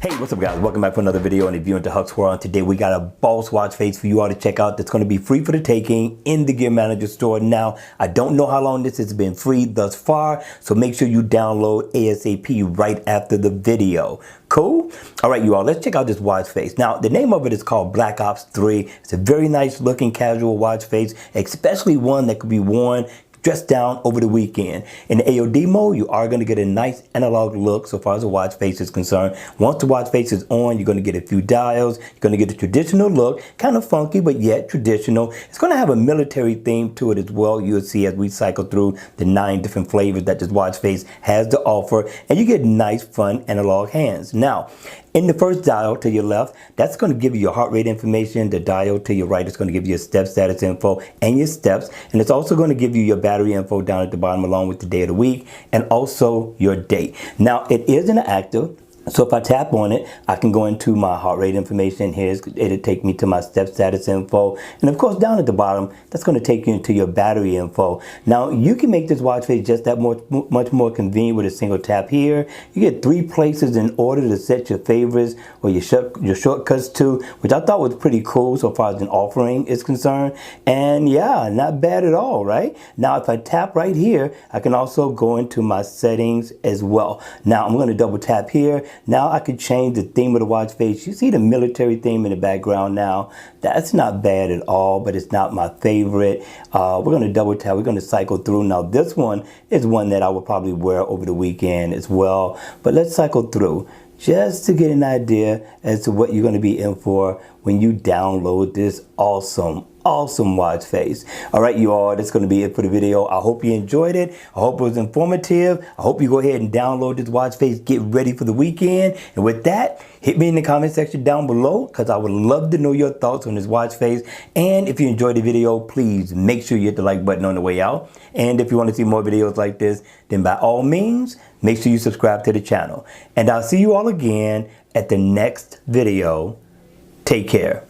Hey, what's up guys? Welcome back for another video and review into Huck's World. Today we got a boss watch face for you all to check out that's going to be free for the taking in the Gear Manager store. Now, I don't know how long this has been free thus far, so make sure you download ASAP right after the video. Cool? All right, you all, let's check out this watch face. Now, the name of it is called Black Ops 3. It's a very nice looking casual watch face, especially one that could be worn dressed down over the weekend. In the AOD mode, you are going to get a nice analog look so far as the watch face is concerned. Once the watch face is on, you're going to get a few dials. You're going to get a traditional look, kind of funky, but yet traditional. It's going to have a military theme to it as well. You'll see as we cycle through the 9 different flavors that this watch face has to offer, and you get nice, fun analog hands. Now, in the first dial to your left, that's going to give you your heart rate information. The dial to your right is going to give you your step status info and your steps. And it's also going to give you your battery info down at the bottom along with the day of the week and also your date. Now, it is an active. So if I tap on it, I can go into my heart rate information. It'll take me to my step status info. And of course, down at the bottom, that's going to take you into your battery info. Now, you can make this watch face just that much more convenient with a single tap here. You get 3 places in order to set your favorites or your shortcuts to, which I thought was pretty cool so far as an offering is concerned. And yeah, not bad at all, right? Now, if I tap right here, I can also go into my settings as well. Now, I'm going to double tap here. Now I could change the theme of the watch face. You see the military theme in the background now. That's not bad at all, but it's not my favorite. We're going to double tap. We're going to cycle through. Now this one is one that I would probably wear over the weekend as well. But let's cycle through just to get an idea as to what you're going to be in for when you download this awesome watch face. All right, you all, that's going to be it for the video. I hope you enjoyed it. I hope it was informative. I hope you go ahead and download this watch face, get ready for the weekend. And with that, hit me in the comment section down below because I would love to know your thoughts on this watch face. And if you enjoyed the video, please make sure you hit the like button on the way out. And if you want to see more videos like this, then by all means, make sure you subscribe to the channel. And I'll see you all again at the next video. Take care.